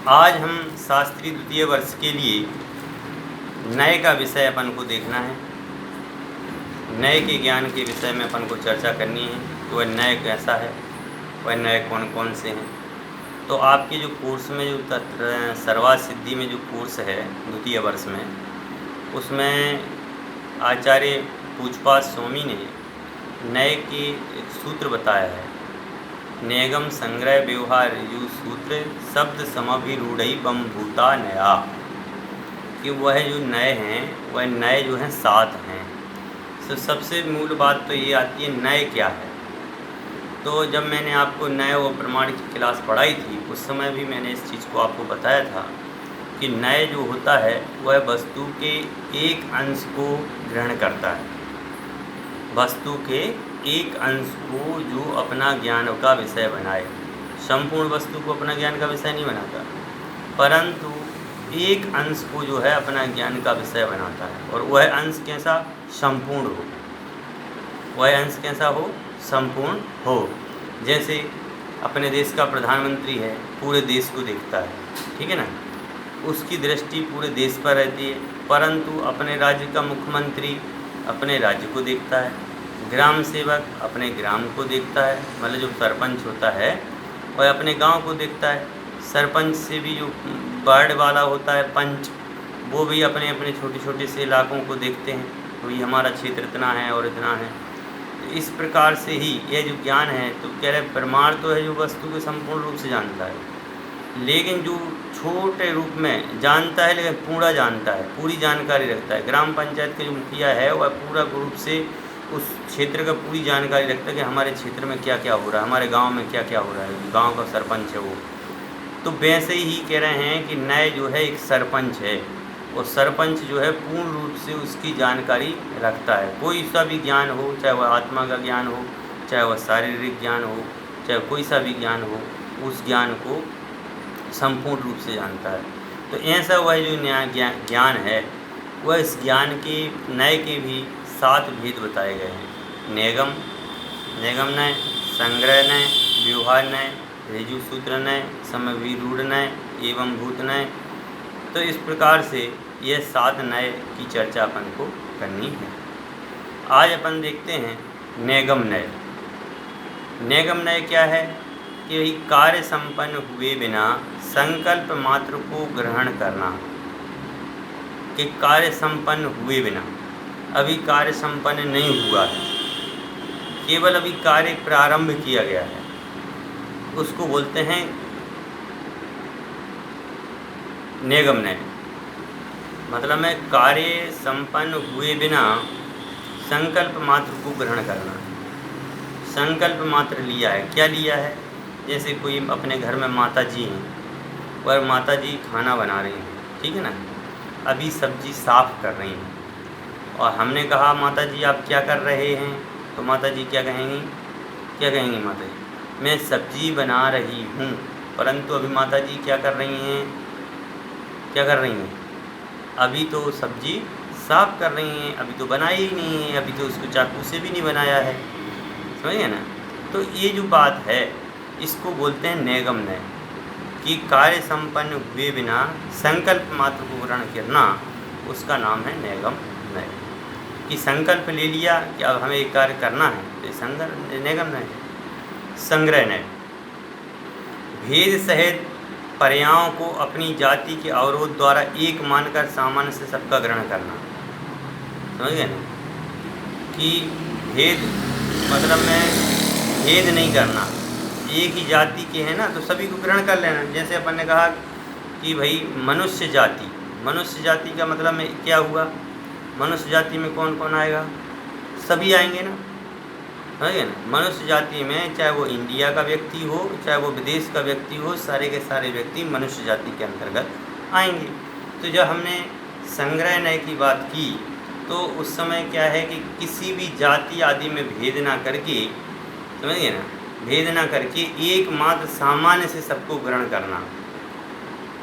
आज हम शास्त्री द्वितीय वर्ष के लिए नए का विषय अपन को देखना है। नए के ज्ञान के विषय में अपन को चर्चा करनी है कि वह नए कैसा है, वह नए कौन कौन से हैं। तो आपके जो कोर्स में जो सर्वार्थ सिद्धि में जो कोर्स है द्वितीय वर्ष में, उसमें आचार्य पूजपाद स्वामी ने नए के एक सूत्र बताया है। नेगम संग्रह व्यवहार यु सूत्र शब्द समभिरूढ़ई बम भूता नया, कि वह जो नए हैं वह नए जो हैं 7 हैं। तो सबसे मूल बात तो ये आती है नए क्या है। तो जब मैंने आपको नए व प्रमाण की क्लास पढ़ाई थी उस समय भी मैंने इस चीज़ को आपको बताया था कि नए जो होता है वह वस्तु के एक अंश को ग्रहण करता है। वस्तु के एक अंश को जो अपना ज्ञान का विषय बनाए। संपूर्ण वस्तु को अपना ज्ञान का विषय नहीं बनाता, परंतु एक अंश को जो है अपना ज्ञान का विषय बनाता है। और वह अंश कैसा? संपूर्ण हो। वह अंश कैसा हो? संपूर्ण हो। जैसे अपने देश का प्रधानमंत्री है, पूरे देश को देखता है, ठीक है ना, उसकी दृष्टि पूरे देश पर रहती है। परंतु अपने राज्य का मुख्यमंत्री अपने राज्य को देखता है, ग्राम सेवक अपने ग्राम को देखता है, मतलब जो सरपंच होता है वह अपने गांव को देखता है। सरपंच से भी जो वार्ड वाला होता है पंच, वो भी अपने अपने छोटे छोटे से इलाकों को देखते हैं, तो ये हमारा क्षेत्र इतना है और इतना है। तो इस प्रकार से ही यह जो ज्ञान है, तो कह रहे प्रमाण तो है जो वस्तु को संपूर्ण रूप से जानता है, लेकिन जो छोटे रूप में जानता है लेकिन पूरा जानता है, पूरी जानकारी रखता है। ग्राम पंचायत का जो मुखिया है वह पूरा रूप से उस क्षेत्र का पूरी जानकारी रखता है कि हमारे क्षेत्र में क्या क्या हो रहा है, हमारे गांव में क्या क्या हो रहा है। गांव का सरपंच है वो। तो वैसे ही कह रहे हैं कि नए जो है एक सरपंच है, और सरपंच जो है पूर्ण रूप से उसकी जानकारी रखता है। कोई सा भी ज्ञान हो, चाहे वह आत्मा का ज्ञान हो, चाहे वह शारीरिक ज्ञान हो, चाहे कोई सा भी ज्ञान हो, उस ज्ञान को संपूर्ण रूप से जानता है। तो ऐसा वह जो ज्ञान है, वह इस ज्ञान के नए के भी 7 भेद बताए गए हैं। नेगम नय, संग्रह नय, व्यवहार नय, ऋजु सूत्र नय, समभिरूढ़ नय एवं भूत नय। तो इस प्रकार से यह 7 नय की चर्चा अपन को करनी है। आज अपन देखते हैं नेगम नय। नेगम नय क्या है कि वही कार्य संपन्न हुए बिना संकल्प मात्र को ग्रहण करना। कि कार्य संपन्न हुए बिना, अभी कार्य संपन्न नहीं हुआ है, केवल अभी कार्य प्रारंभ किया गया है, उसको बोलते हैं नेगम नय। मतलब है कार्य संपन्न हुए बिना संकल्प मात्र को ग्रहण करना। संकल्प मात्र लिया है, क्या लिया है? जैसे कोई अपने घर में माता जी हैं, वह माता जी खाना बना रही हैं, ठीक है ना, अभी सब्जी साफ़ कर रही हैं, और हमने कहा माता जी आप क्या कर रहे हैं? तो माता जी क्या कहेंगी? क्या कहेंगी माता जी? मैं सब्जी बना रही हूँ। परंतु अभी माता जी क्या कर रही हैं? क्या कर रही हैं? अभी तो सब्जी साफ़ कर रही हैं, अभी तो बनाई ही नहीं है, अभी तो उसको चाकू से भी नहीं बनाया है। समझिए ना। तो ये जो बात है इसको बोलते हैं नेगम नय, कि कार्य संपन्न हुए बिना संकल्प मात्र को ग्रहण करना, उसका नाम है नेगम नय। कि संकल्प ले लिया कि अब हमें एक कार्य करना है, तो नेगम नय। संग्रह नय, भेद सहित पर्यायों को अपनी जाति के अवरोध द्वारा एक मानकर सामान्य से सबका ग्रहण करना। समझ गए ना, कि भेद मतलब में भेद नहीं करना, एक ही जाति के हैं ना तो सभी को ग्रहण कर लेना। जैसे अपन ने कहा कि भाई मनुष्य जाति, मनुष्य जाति का मतलब में क्या हुआ? मनुष्य जाति में कौन कौन आएगा? सभी आएंगे ना, है ना। मनुष्य जाति में चाहे वो इंडिया का व्यक्ति हो, चाहे वो विदेश का व्यक्ति हो, सारे के सारे व्यक्ति मनुष्य जाति के अंतर्गत आएंगे। तो जब हमने संग्रह नय की बात की तो उस समय क्या है कि किसी भी जाति आदि में भेद ना करके, समझिए ना, भेद ना करके एकमात्र सामान्य से सबको ग्रहण करना।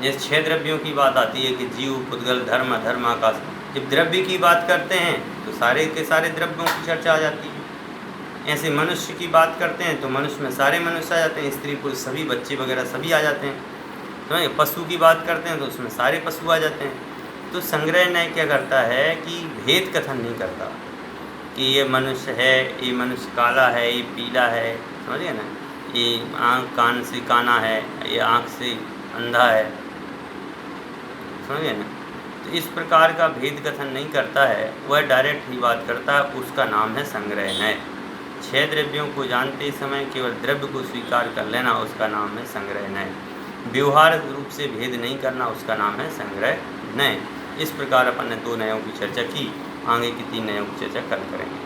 जैसे 6 द्रव्यों की बात आती है कि जीव, पुद्गल, धर्म, अधर्म, आकाश। जब द्रव्य की बात करते हैं तो सारे के सारे द्रव्यों की चर्चा आ जाती है। ऐसे मनुष्य की बात करते हैं तो मनुष्य में सारे मनुष्य आ जाते हैं, स्त्री पुरुष सभी, बच्चे वगैरह सभी आ जाते हैं। समझे। पशु की बात करते हैं तो उसमें सारे पशु आ जाते हैं। तो संग्रह न्याय क्या करता है कि भेद कथन नहीं करता कि ये मनुष्य है, ये मनुष्य काला है, ये पीला है, समझिए ना, ये आँख कान से काना है, ये आँख से अंधा है, समझिए ना। तो इस प्रकार का भेद कथन नहीं करता है, वह डायरेक्ट ही बात करता है, उसका नाम है संग्रह न्याय। 6 द्रव्यों को जानते समय केवल द्रव्य को स्वीकार कर लेना, उसका नाम है संग्रह न्याय। व्यवहार रूप से भेद नहीं करना, उसका नाम है संग्रह न्याय। इस प्रकार अपन ने 2 न्यायों की चर्चा की, आगे की 3 न्यायों की चर्चा कल करेंगे।